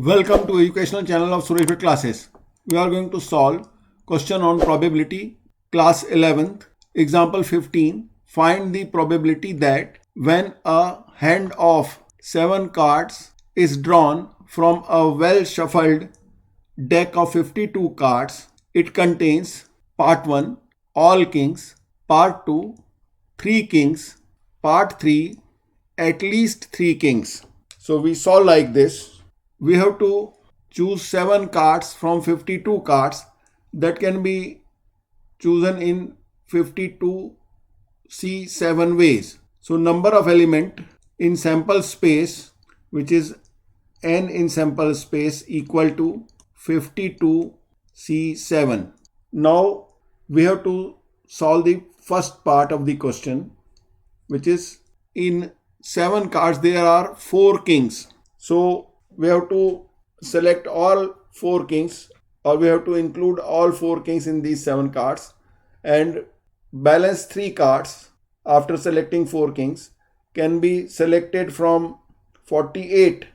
Welcome to educational channel of Suresh Bhatt Classes. We are going to solve question on probability, class 11th, example 15. Find the probability that when a hand of 7 cards is drawn from a well shuffled deck of 52 cards, it contains part 1, all kings, part 2, 3 kings, part 3, at least 3 kings. So we solve like this. We have to choose 7 cards from 52 cards that can be chosen in 52C7 ways. So number of element in sample space, which is n in sample space, equal to 52C7. Now we have to solve the first part of the question, which is in 7 cards there are 4 kings. So we have to select all 4 kings, or we have to include all 4 kings in these 7 cards and balance 3 cards after selecting 4 kings can be selected from 48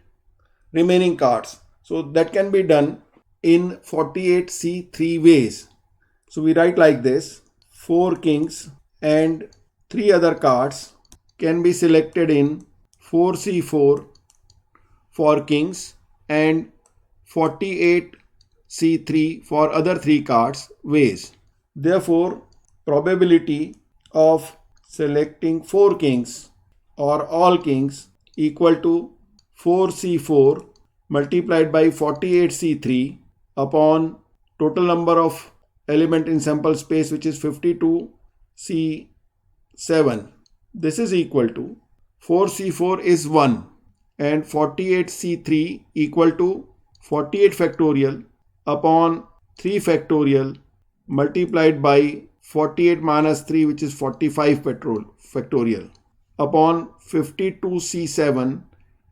remaining cards. So that can be done in 48C3 ways. So we write like this: 4 kings and 3 other cards can be selected in 4C4 for kings and 48C3 for other 3 cards ways. Therefore, probability of selecting 4 kings or all kings equal to 4C4 multiplied by 48C3 upon total number of element in sample space, which is 52C7. This is equal to 4C4 is 1 and 48C3 equal to 48 factorial upon 3 factorial multiplied by 48 minus 3, which is 45 factorial upon 52C7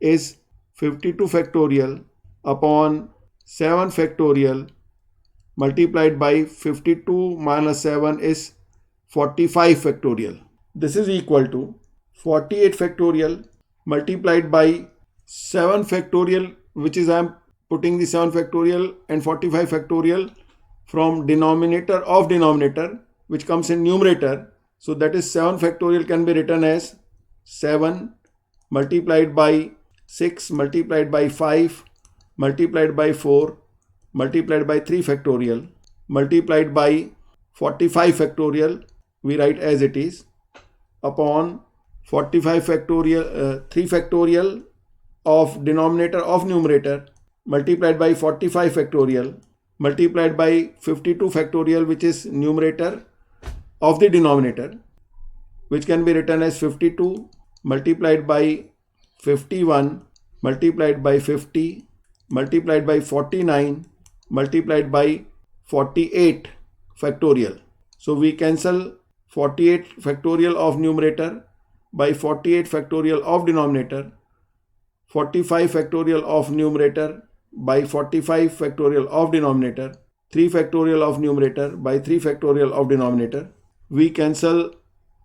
is 52 factorial upon 7 factorial multiplied by 52 minus 7 is 45 factorial. This is equal to 48 factorial multiplied by 7 factorial, which is I am putting the 7 factorial and 45 factorial from denominator of denominator, which comes in numerator. So that is 7 factorial can be written as 7 multiplied by 6 multiplied by 5 multiplied by 4 multiplied by 3 factorial multiplied by 45 factorial, we write as it is, upon 45 factorial 3 factorial of denominator of numerator multiplied by 45 factorial multiplied by 52 factorial, which is numerator of the denominator, which can be written as 52 multiplied by 51 multiplied by 50 multiplied by 49 multiplied by 48 factorial. So we cancel 48 factorial of numerator by 48 factorial of denominator, 45 factorial of numerator by 45 factorial of denominator, 3 factorial of numerator by 3 factorial of denominator. We cancel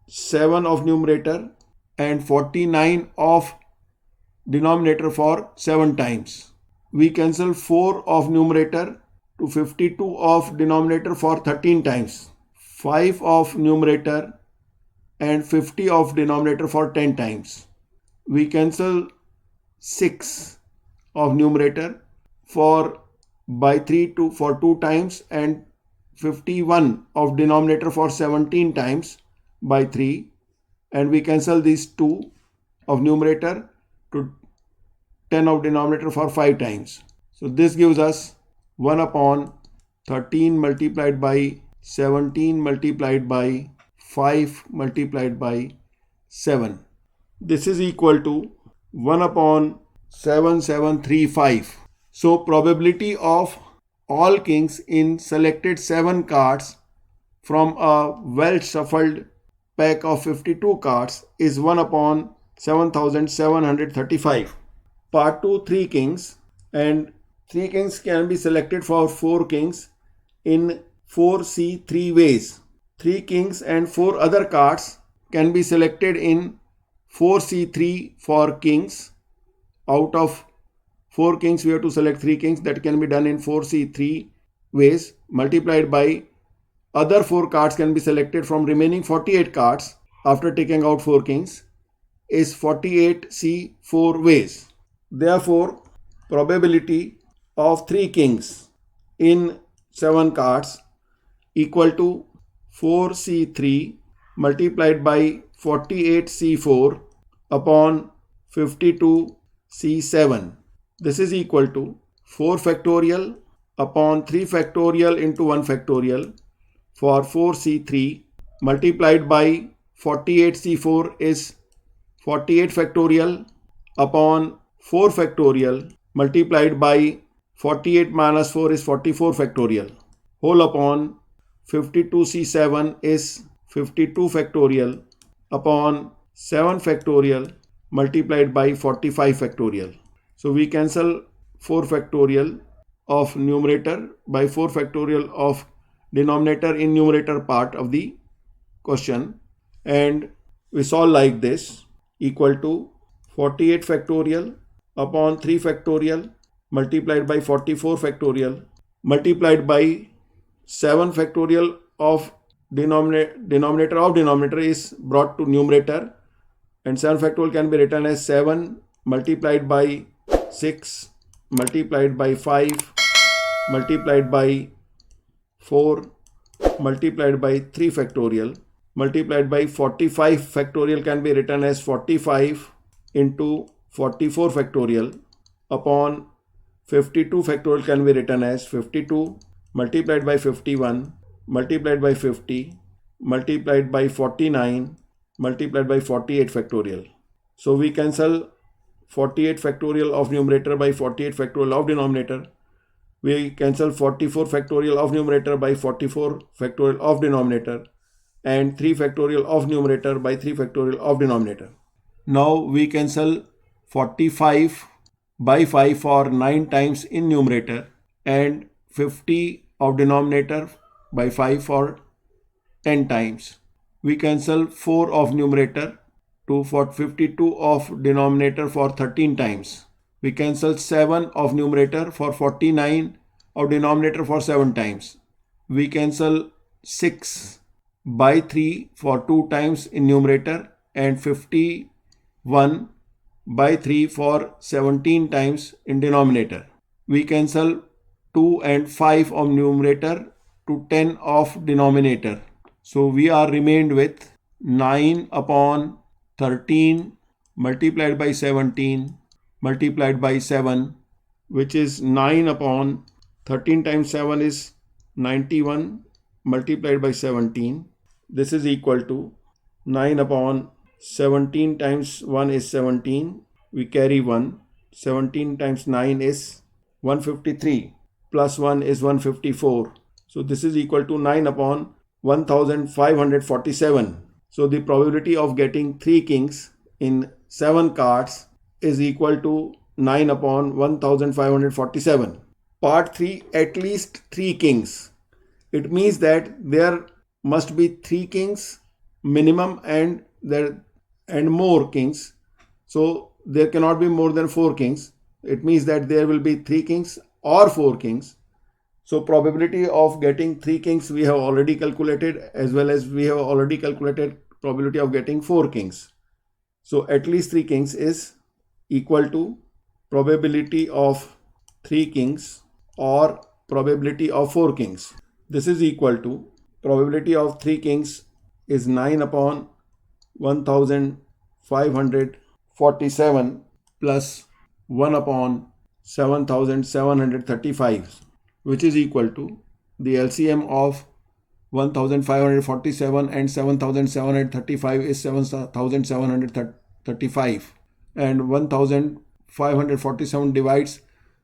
7 of numerator and 49 of denominator for 7 times. We cancel 4 of numerator to 52 of denominator for 13 times, 5 of numerator and 50 of denominator for 10 times. We cancel 6 of numerator for 2 times and 51 of denominator for 17 times by 3, and we cancel these 2 of numerator to 10 of denominator for 5 times. So this gives us 1 upon 13 multiplied by 17 multiplied by 5 multiplied by 7. This is equal to 1 upon 7735. So probability of all kings in selected 7 cards from a well shuffled pack of 52 cards is 1 upon 7735. Part 2, 3 kings, and 3 kings can be selected for 4 kings in 4C3 ways. 3 kings and 4 other cards can be selected in 4C3 for kings out of 4 kings, we have to select 3 kings. That can be done in 4C3 ways, multiplied by other 4 cards can be selected from remaining 48 cards after taking out 4 kings is 48C4 ways. Therefore, probability of 3 kings in 7 cards equal to 4C3 multiplied by 48C4 upon 52C7. This is equal to 4 factorial upon 3 factorial into 1 factorial for 4C3 multiplied by 48C4 is 48 factorial upon 4 factorial multiplied by 48 minus 4 is 44 factorial whole upon 52C7 is 52 factorial upon 7 factorial multiplied by 45 factorial. So we cancel 4 factorial of numerator by 4 factorial of denominator in numerator part of the question, and we solve like this: equal to 48 factorial upon 3 factorial multiplied by 44 factorial multiplied by 7 factorial of denominator is brought to numerator, and 7 factorial can be written as 7 multiplied by 6 multiplied by 5 multiplied by 4 multiplied by 3 factorial multiplied by 45 factorial can be written as 45 into 44 factorial upon 52 factorial can be written as 52 multiplied by 51 multiplied by 50 multiplied by 49 multiplied by 48 factorial. So we cancel 48 factorial of numerator by 48 factorial of denominator. We cancel 44 factorial of numerator by 44 factorial of denominator, and 3 factorial of numerator by 3 factorial of denominator. Now we cancel 45 by 5 for 9 times in numerator and 50 of denominator by 5 for 10 times. We cancel 4 of numerator for 52 of denominator for 13 times. We cancel 7 of numerator for 49 of denominator for 7 times. We cancel 6 by 3 for 2 times in numerator and 51 by 3 for 17 times in denominator. We cancel 2 and 5 of numerator to 10 of denominator. So we are remained with 9 upon 13 multiplied by 17 multiplied by 7, which is 9 upon 13 times 7 is 91 multiplied by 17. This is equal to 9 upon 17 times 1 is 17. We carry 1. 17 times 9 is 153 plus 1 is 154. So this is equal to 9 upon 1547. So the probability of getting 3 kings in 7 cards is equal to 9 upon 1547. Part 3, at least 3 kings. It means that there must be 3 kings minimum and more kings. So there cannot be more than 4 kings. It means that there will be 3 kings or 4 kings. So probability of getting 3 kings we have already calculated, as well as we have already calculated probability of getting 4 kings. So at least 3 kings is equal to probability of 3 kings or probability of 4 kings. This is equal to probability of 3 kings is 9 upon 1547 plus 1 upon 7735, which is equal to the LCM of 1547 and 7735 is 7735, and 1547 divides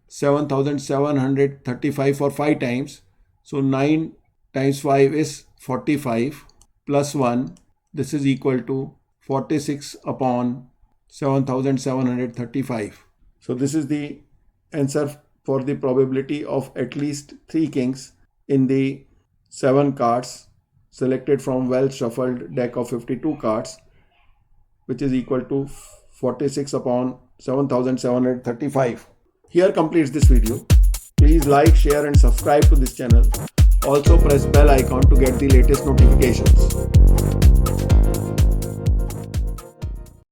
7735 for 5 times. So 9 times 5 is 45 plus 1. This is equal to 46 upon 7735. So this is the answer for the probability of at least 3 kings in the 7 cards selected from well shuffled deck of 52 cards, which is equal to 46 upon 7735. Here completes this video. Please like, share and subscribe to this channel. Also press bell icon to get the latest notifications.